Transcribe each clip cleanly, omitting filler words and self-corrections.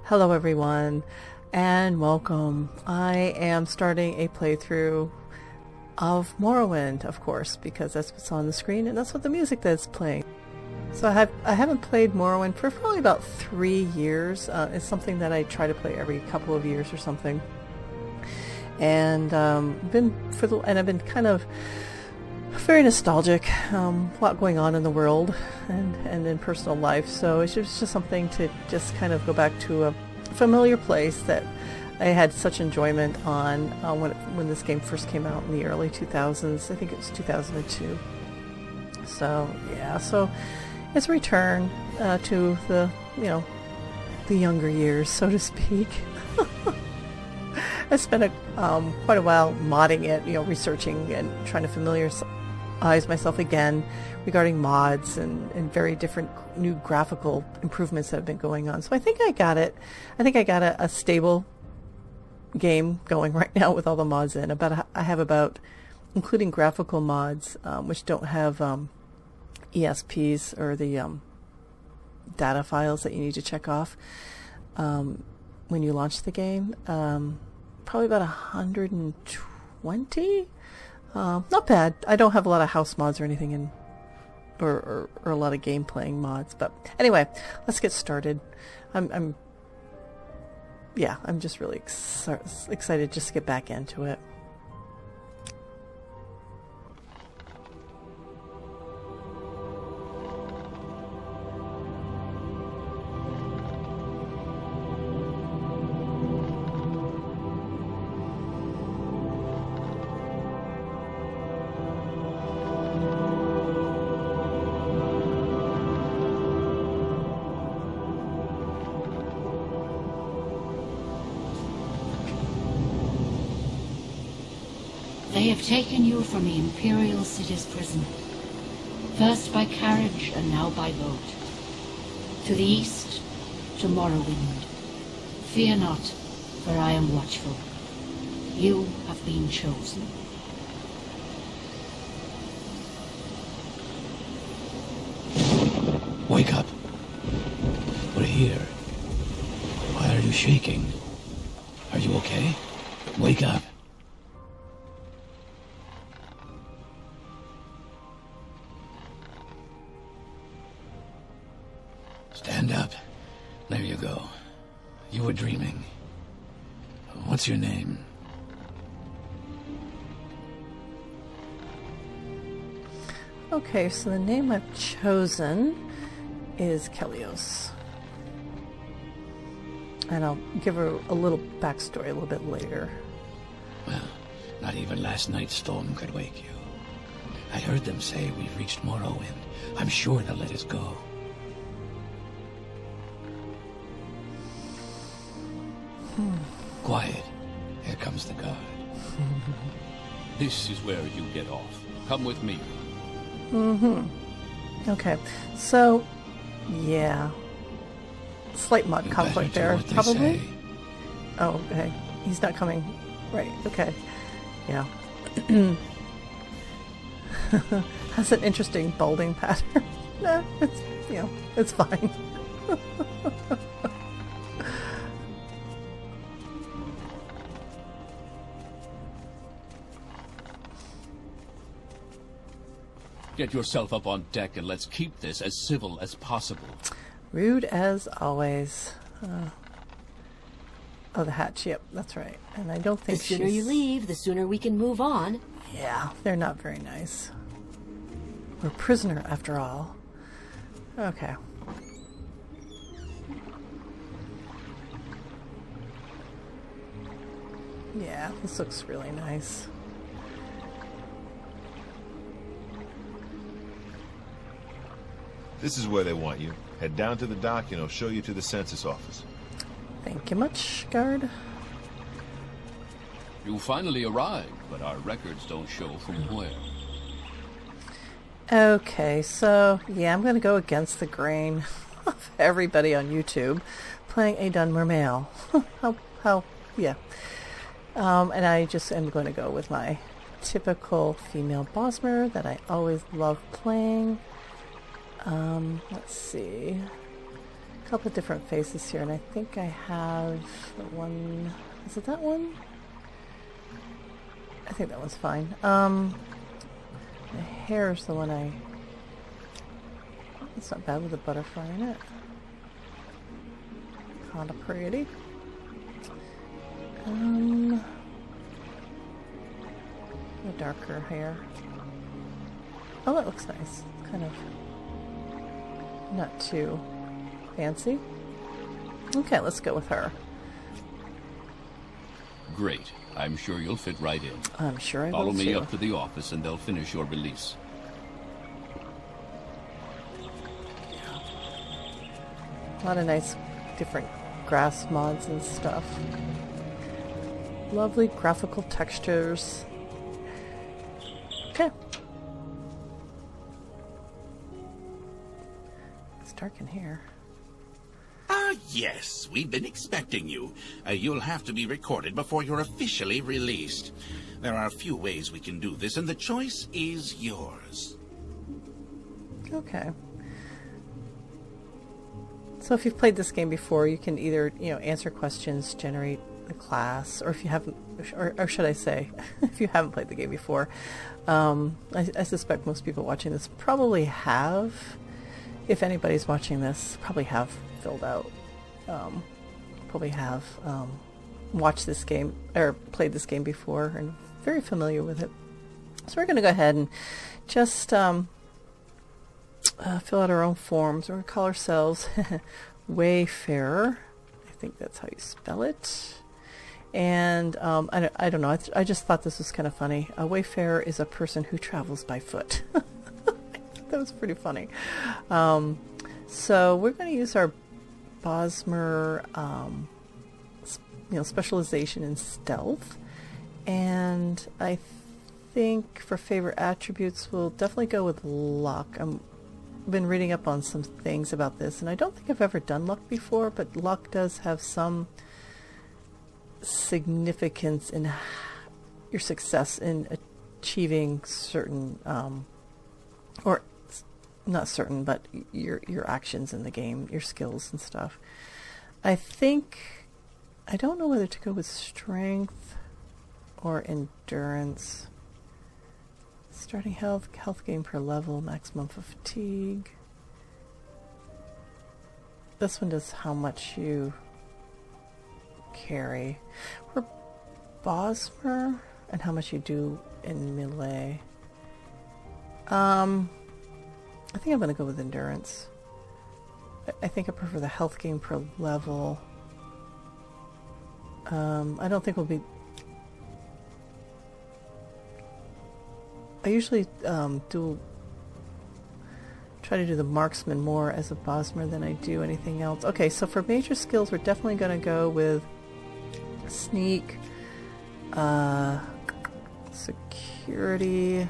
Hello everyone, and welcome. I am starting a playthrough of Morrowind, of course, because that's what's on the screen and that's what the music that's playing. So I haven't played Morrowind for probably about 3 years. It's something that I try to play every couple of years or something. And I've been kind of very nostalgic. A lot going on in the world and in personal life. So it's just something to just kind of go back to a familiar place that I had such enjoyment on when this game first came out in the early 2000s. I think it was 2002. So yeah, so it's a return to the younger years, so to speak. I spent quite a while modding it, researching and trying to familiarize myself again regarding mods and very different new graphical improvements that have been going on. So I think I got it. I think I got a stable game going right now with all the mods in. I have about, including graphical mods, which don't have ESPs or the data files that you need to check off when you launch the game. Probably about 120. Not bad. I don't have a lot of house mods or anything or a lot of game playing mods. But anyway, let's get started. I'm just really excited just to get back into it. They have taken you from the Imperial City's prison, first by carriage and now by boat. To the east, to Morrowind. Fear not, for I am watchful. You have been chosen. Wake up. We're here. Why are you shaking? Are you okay? Wake up. Stand up. There you go. You were dreaming. What's your name? Okay, so the name I've chosen is Keleos. And I'll give her a little backstory a little bit later. Well, not even last night's storm could wake you. I heard them say we've reached Morrowind. I'm sure they'll let us go. Quiet. Here comes the guard. This is where you get off. Come with me. Okay, so yeah, slight mod You conflict better do there, what they probably. say. Oh, okay, he's not coming. Right. Okay. Yeah. Has an interesting balding pattern. Nah, it's fine. Get yourself up on deck and let's keep this as civil as possible. Rude as always. Oh, the hatch. Yep, that's right. And I don't think The sooner you leave, the sooner we can move on. Yeah, they're not very nice. We're a prisoner, after all. Okay. Yeah, this looks really nice. This is where they want you. Head down to the dock and I'll show you to the census office. Thank you much, guard. You finally arrived, but our records don't show from where. Okay, so yeah, I'm going to go against the grain of everybody on YouTube playing a Dunmer male. Yeah. And I just am going to go with my typical female Bosmer that I always love playing. Let's see. couple of different faces here, and I think I have one. Is it that one? I think that one's fine. The hair's the one I... It's not bad with a butterfly in it. Kinda pretty. The darker hair. Oh, that looks nice. Kind of not too fancy. Okay, let's go with her. Great. I'm sure you'll fit right in. I'm sure I will Follow me too. up to the office and they'll finish your release. A lot of nice different grass mods and stuff. Lovely graphical textures. Okay. It's dark in here. Ah, yes. We've been expecting you. You'll have to be recorded before you're officially released. There are a few ways we can do this, and the choice is yours. Okay. So if you've played this game before, you can either, answer questions, generate the class, or if you haven't, or should I say, if you haven't played the game before, I suspect most people watching this probably have, if anybody's watching this, probably have filled out, probably have watched this game, or played this game before, and very familiar with it. So we're going to go ahead and just fill out our own forms. We're going to call ourselves Wayfarer. I think that's how you spell it. And I don't know. I just thought this was kind of funny. A wayfarer is a person who travels by foot. That was pretty funny. So we're going to use our Bosmer, specialization in stealth. And I think for favorite attributes, we'll definitely go with luck. I've been reading up on some things about this, and I don't think I've ever done luck before, but luck does have some significance in your success in achieving certain, or not certain, but your actions in the game, your skills and stuff. I don't know whether to go with strength or endurance. Starting health gain per level, maximum fatigue. This one does how much you carry. We're Bosmer, and how much you do in melee. I think I'm going to go with endurance. I think I prefer the health gain per level. I don't think we'll be... I usually try to do the marksman more as a Bosmer than I do anything else. Okay, so for major skills, we're definitely going to go with sneak, security.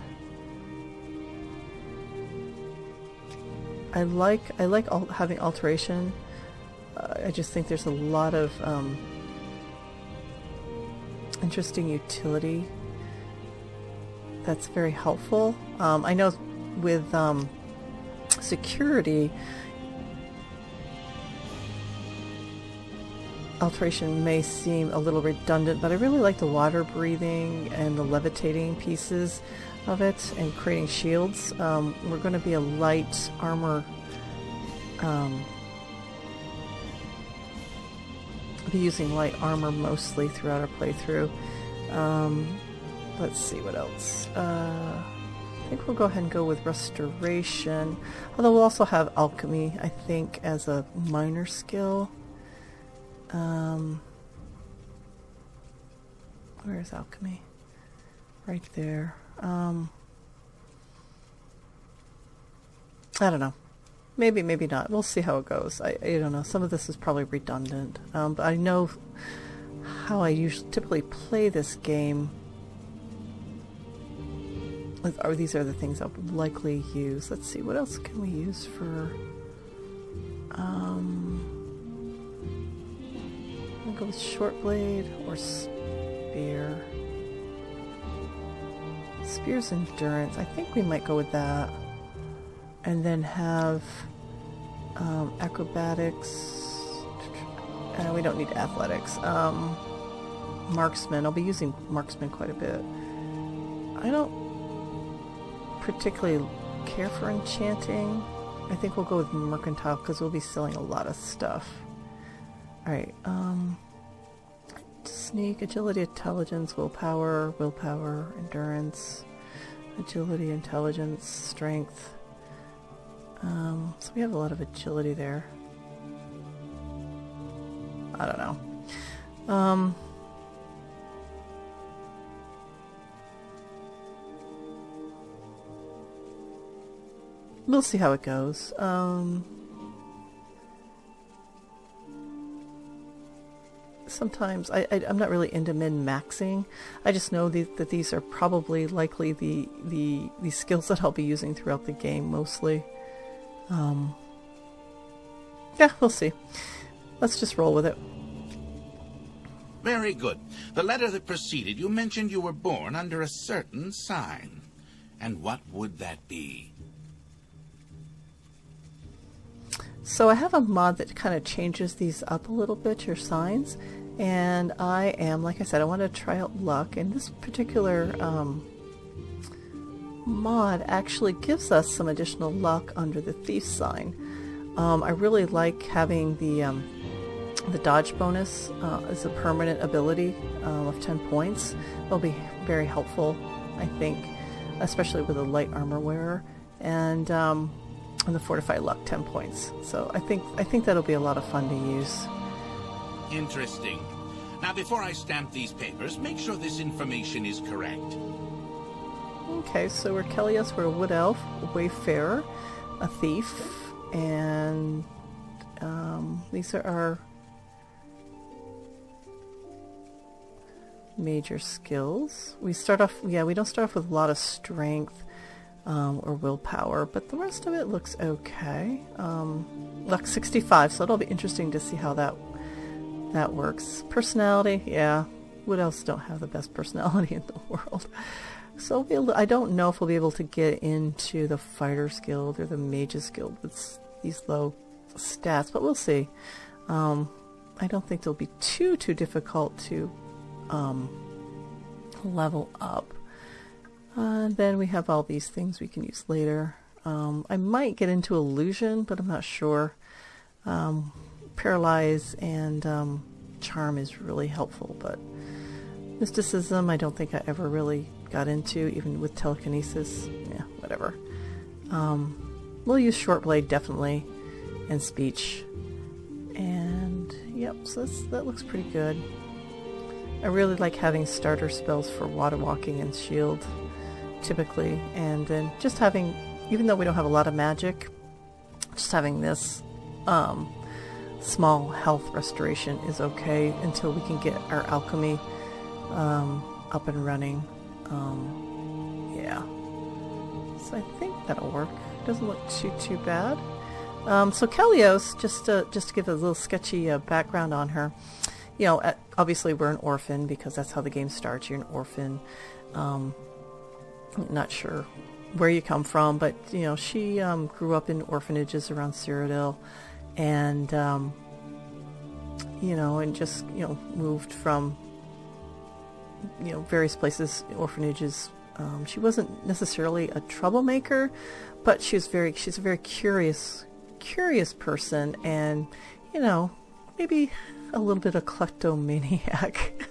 I like having alteration. I just think there's a lot of interesting utility that's very helpful. I know with security, alteration may seem a little redundant, but I really like the water breathing and the levitating pieces of it and creating shields. We're going to be a light armor, be using light armor mostly throughout our playthrough. Let's see what else. I think we'll go ahead and go with restoration, although we'll also have alchemy, I think, as a minor skill. Where is alchemy? Right there. I don't know. Maybe not. We'll see how it goes. I don't know. Some of this is probably redundant. But I know how I typically play this game. These are the things I would likely use. Let's see, what else can we use for... I'll go with short blade or spear. Spear's endurance. I think we might go with that. And then have acrobatics. We don't need athletics. Marksman. I'll be using marksman quite a bit. I don't particularly care for enchanting. I think we'll go with mercantile because we'll be selling a lot of stuff. Alright, sneak, agility, intelligence, willpower, endurance, agility, intelligence, strength. So we have a lot of agility there. I don't know. We'll see how it goes. Sometimes I'm not really into min-maxing. I just know that these are probably likely the skills that I'll be using throughout the game mostly. Yeah, we'll see. Let's just roll with it. Very good. The letter that preceded you mentioned you were born under a certain sign. And what would that be? So I have a mod that kind of changes these up a little bit, your signs. And I am, like I said, I want to try out luck. And this particular mod actually gives us some additional luck under the thief sign. I really like having the dodge bonus as a permanent ability of 10 points. It'll be very helpful, I think, especially with a light armor wearer. And the fortify luck 10 points. So I think that'll be a lot of fun to use. Interesting. Now, before I stamp these papers, make sure this information is correct. Okay, so we're Keleos, we're a wood elf, a wayfarer, a thief, and these are our major skills. We start off, we don't start off with a lot of strength or willpower, but the rest of it looks okay. Luck 65, so it'll be interesting to see how that works. Personality, yeah, wood elves don't have the best personality in the world. So I don't know if we'll be able to get into the Fighters Guild or the Mages Guild with these low stats, but we'll see. I don't think they'll be too difficult to level up. Then we have all these things we can use later. I might get into illusion, but I'm not sure. Paralyze and charm is really helpful, but mysticism I don't think I ever really got into, even with telekinesis. Yeah, whatever. We'll use short blade definitely, and speech, and yep, so that looks pretty good. I really like having starter spells for water walking and shield typically, and then just having, even though we don't have a lot of magic, just having this small health restoration is okay until we can get our alchemy up and running. Yeah, so I think that'll work. Doesn't look too bad. So Keleos, just to give a little sketchy background on her, you know, obviously we're an orphan because that's how the game starts. You're an orphan. Not sure where you come from, but you know, she grew up in orphanages around Cyrodiil, and you know, and just, you know, moved from, you know, various places, orphanages. She wasn't necessarily a troublemaker, but she's a very curious person, and you know, maybe a little bit of kleptomaniac.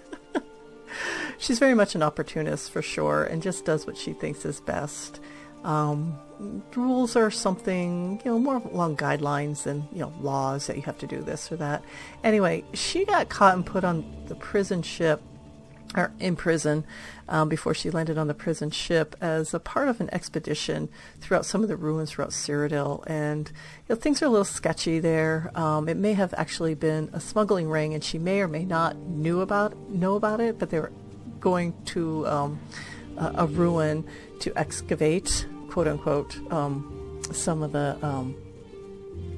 She's very much an opportunist for sure, and just does what she thinks is best. Rules are something, you know, more along guidelines than, you know, laws that you have to do this or that. Anyway, she got caught and put on the prison ship, or in prison, before she landed on the prison ship as a part of an expedition throughout some of the ruins throughout Cyrodiil, and you know, things are a little sketchy there. It may have actually been a smuggling ring, and she may or may not know about it, but they were going to a ruin to excavate, quote unquote, some of the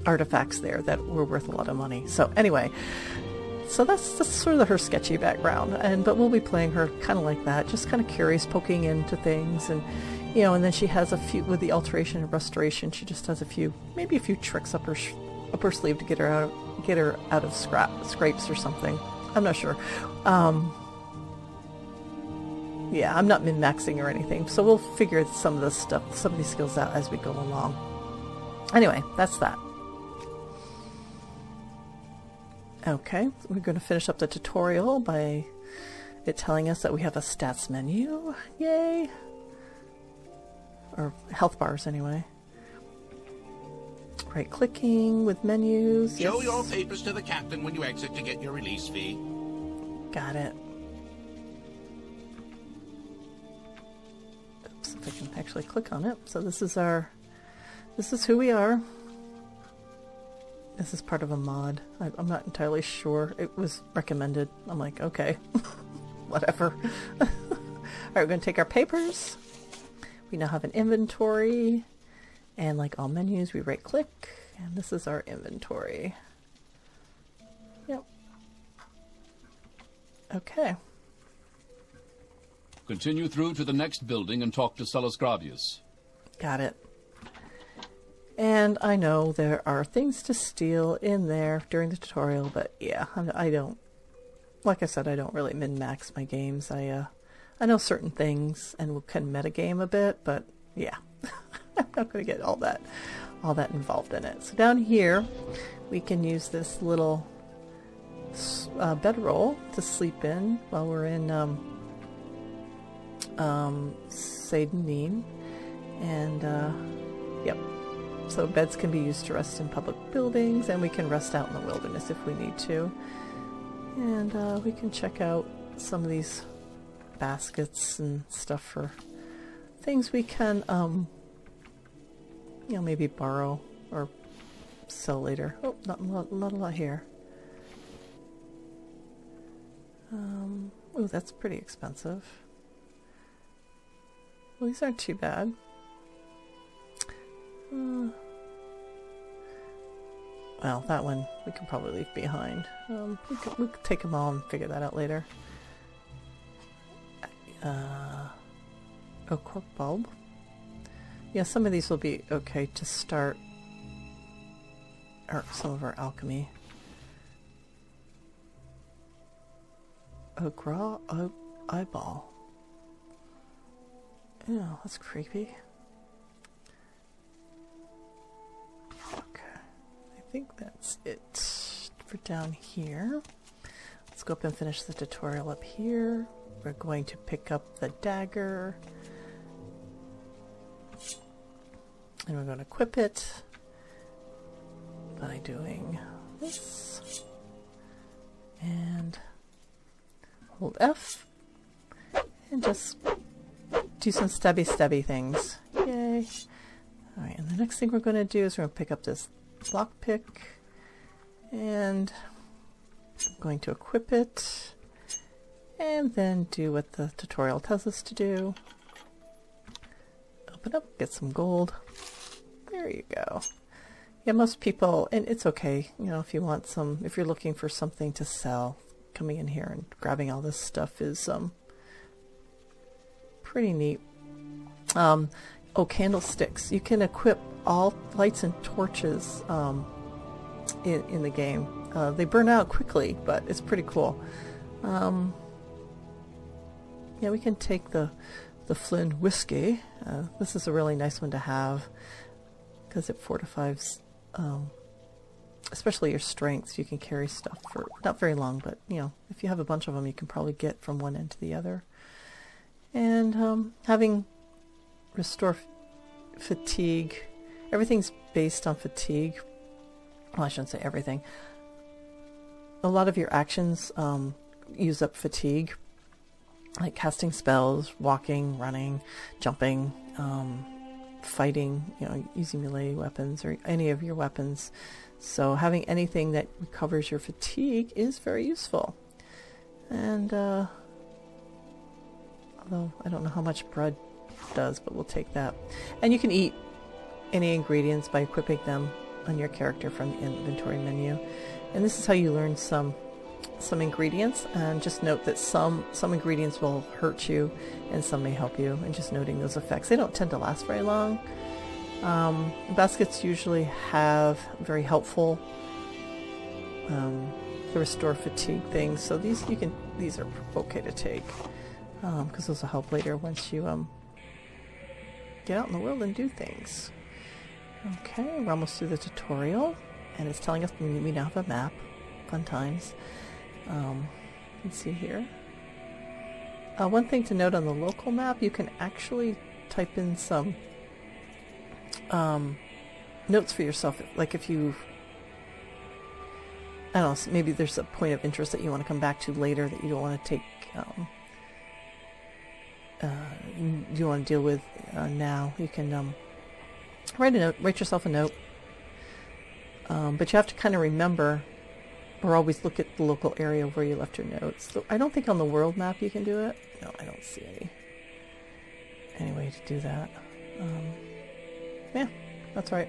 artifacts there that were worth a lot of money. So anyway, so that's sort of her sketchy background, but we'll be playing her kind of like that, just kind of curious, poking into things, and you know, and then she has a few with the alteration and restoration. She just has maybe a few tricks up her up her sleeve to get her out of scrapes or something. I'm not sure. Yeah, I'm not min-maxing or anything, so we'll figure some of these skills out as we go along. Anyway, that's that. Okay, we're going to finish up the tutorial by it telling us that we have a stats menu. Yay! Or health bars, anyway. Right-clicking with menus. Show your papers to the captain when you exit to get your release fee. Got it. Oops, if I can actually click on it. So this is who we are. This is part of a mod. I'm not entirely sure. It was recommended. I'm like, okay, whatever. All right, we're going to take our papers. We now have an inventory. And like all menus, we right click. And this is our inventory. Yep. Okay. Continue through to the next building and talk to Celes Gravius. Got it. And I know there are things to steal in there during the tutorial, but yeah, I don't, like I said, I don't really min-max my games. I know certain things and can metagame a bit, but yeah, I'm not going to get all that involved in it. So down here, we can use this little bedroll to sleep in while we're in Seyda Neen, and yep. So beds can be used to rest in public buildings, and we can rest out in the wilderness if we need to. And we can check out some of these baskets and stuff for things we can, maybe borrow or sell later. Oh, not a lot here. Oh, that's pretty expensive. Well, these aren't too bad. Well, that one we can probably leave behind. We could take them all and figure that out later. Cork bulb. Yeah, some of these will be okay to start, or some of our alchemy. Eyeball. Oh, that's creepy. Okay, I think that's it for down here. Let's go up and finish the tutorial up here. We're going to pick up the dagger. And we're going to equip it by doing this. And hold F. And just do some stabby things. Yay. Alright, and the next thing we're going to do is we're going to pick up this lockpick. And I'm going to equip it. And then do what the tutorial tells us to do. Open up, get some gold. There you go. Yeah, most people, and it's okay, if you want if you're looking for something to sell, coming in here and grabbing all this stuff is pretty neat. Candlesticks. You can equip all lights and torches in the game. They burn out quickly, but it's pretty cool. Yeah, we can take the Flynn whiskey. This is a really nice one to have because it fortifies, especially your strengths. You can carry stuff for not very long, but if you have a bunch of them, you can probably get from one end to the other. And having restore fatigue. Everything's based on fatigue. Well, I shouldn't say everything. A lot of your actions use up fatigue, like casting spells, walking, running, jumping, fighting, using melee weapons or any of your weapons. So having anything that recovers your fatigue is very useful. And although I don't know how much bread does, but we'll take that. And you can eat any ingredients by equipping them on your character from the inventory menu. And this is how you learn some ingredients, and just note that some ingredients will hurt you and some may help you, and just noting those effects. They don't tend to last very long, Baskets usually have very helpful the restore fatigue things, so these are okay to take, because those will help later once you get out in the world and do things. Okay, we're almost through the tutorial, and it's telling us we now have a map. Fun times. Let's see here. One thing to note on the local map, you can actually type in some notes for yourself, like if you, I don't know, maybe there's a point of interest that you want to come back to later that you don't want to take, you want to deal with now. You can write yourself a note, but you have to kind of remember or always look at the local area where you left your notes. So I don't think on the world map you can do it. No, I don't see any way to do that. Yeah, that's right.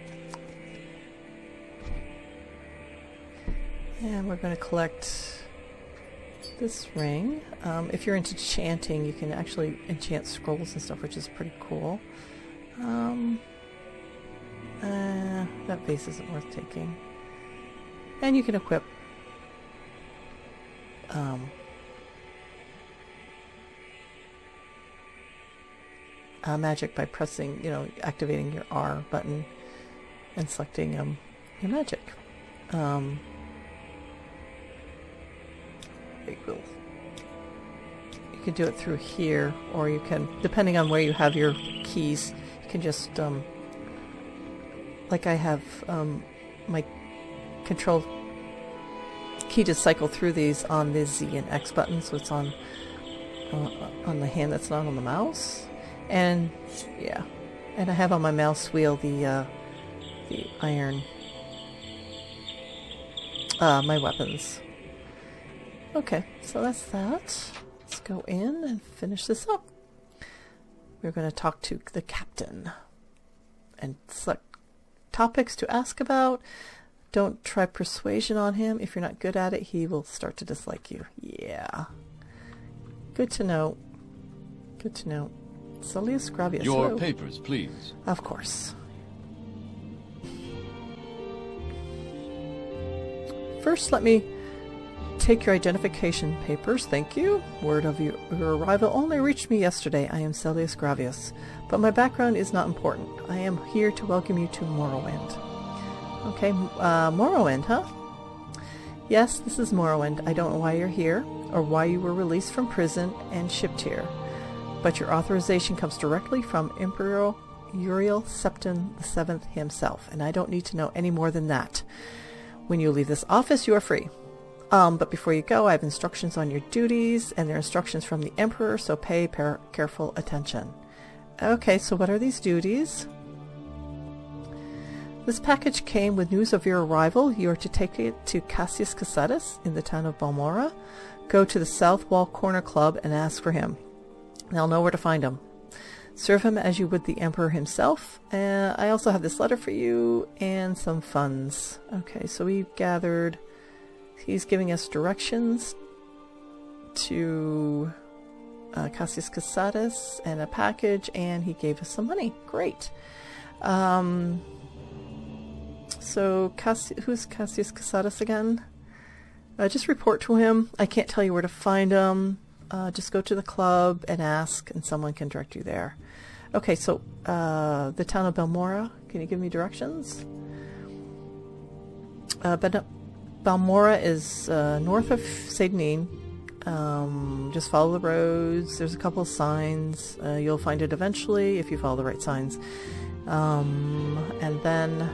And we're going to collect this ring. If you're into chanting, you can actually enchant scrolls and stuff, which is pretty cool. That vase isn't worth taking. And you can equip magic by pressing, activating your R button and selecting your magic. You can do it through here, or you can, depending on where you have your keys, you can just, like I have my control key to cycle through these on the Z and X buttons, so it's on the hand that's not on the mouse. And yeah, and I have on my mouse wheel the iron, my weapons. Okay, so that's that. Let's go in and finish this up. We're going to talk to the captain and select topics to ask about. Don't try persuasion on him. If you're not good at it, he will start to dislike you. Yeah. Good to know. Good to know. Soleus Gravius. Your hello. papers, please. Of course. First, let me take your identification papers. Thank you. Word of your arrival only reached me yesterday. I am Soleus Gravius, but my background is not important. I am here to welcome you to Morrowind. Okay, Morrowind, huh? Yes, this is Morrowind. I don't know why you're here, or why you were released from prison and shipped here, but your authorization comes directly from Emperor Uriel Septim VII himself, and I don't need to know any more than that. When you leave this office, you are free. But before you go, I have instructions on your duties, and they're instructions from the Emperor, so pay careful attention. Okay, so what are these duties? This package came with news of your arrival. You are to take it to Cassius Casatus in the town of Balmora. Go to the South Wall Corner Club and ask for him. They'll know where to find him. Serve him as you would the Emperor himself. I also have this letter for you and some funds. Okay, so we gathered... He's giving us directions to Cassius Casatus and a package, and he gave us some money. Great. So, who's Cassius Casatus again? Just report to him. I can't tell you where to find him. Just go to the club and ask, and someone can direct you there. Okay, so the town of Balmora. Can you give me directions? Balmora is north of Seyda Neen. Just follow the roads. There's a couple of signs. You'll find it eventually if you follow the right signs. And then,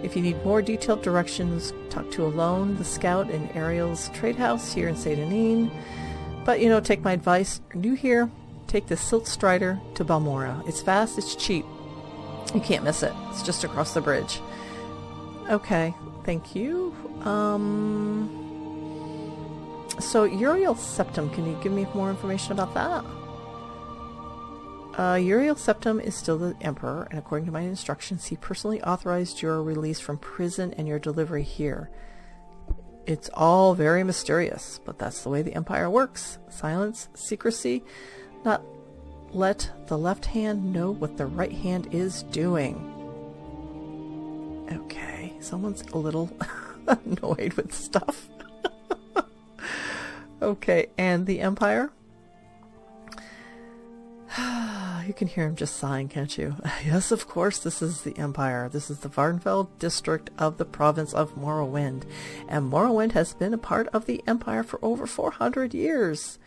if you need more detailed directions, talk to Alone, the scout in Ariel's trade house here in Seyda Neen. But, take my advice. You're new here. Take the Silt Strider to Balmora. It's fast, it's cheap. You can't miss it. It's just across the bridge. Okay, thank you. So, Uriel Septim, can you give me more information about that? Uriel Septim is still the Emperor, and according to my instructions, he personally authorized your release from prison and your delivery here. It's all very mysterious, but that's the way the Empire works. Silence, secrecy, not let the left hand know what the right hand is doing. Okay, someone's a little annoyed with stuff. Okay, and the Empire? You can hear him just sighing, can't you? Yes, of course, this is the Empire. This is the Varnfell district of the province of Morrowind. And Morrowind has been a part of the Empire for over 400 years.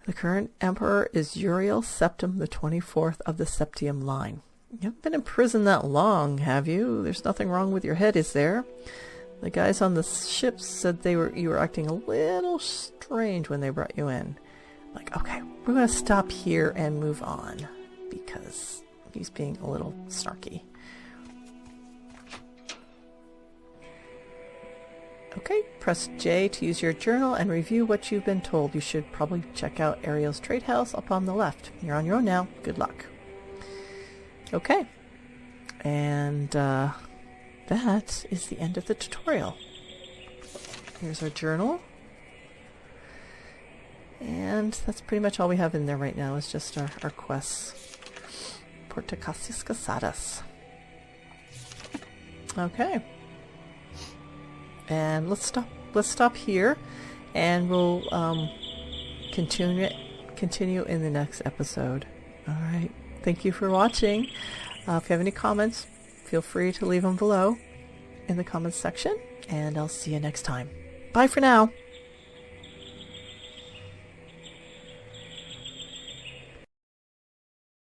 The current Emperor is Uriel Septim, the 24th of the Septium line. You haven't been in prison that long, have you? There's nothing wrong with your head, is there? The guys on the ship said you were acting a little strange when they brought you in. Like, okay, we're going to stop here and move on because he's being a little snarky. Okay, press J to use your journal and review what you've been told. You should probably check out Ariel's trade house up on the left. You're on your own now. Good luck. Okay, and that is the end of the tutorial. Here's our journal. And that's pretty much all we have in there right now, is just our quests. Portacasis Casadas. Okay. And let's stop here, and we'll continue in the next episode. Alright. Thank you for watching. If you have any comments, feel free to leave them below in the comments section, and I'll see you next time. Bye for now.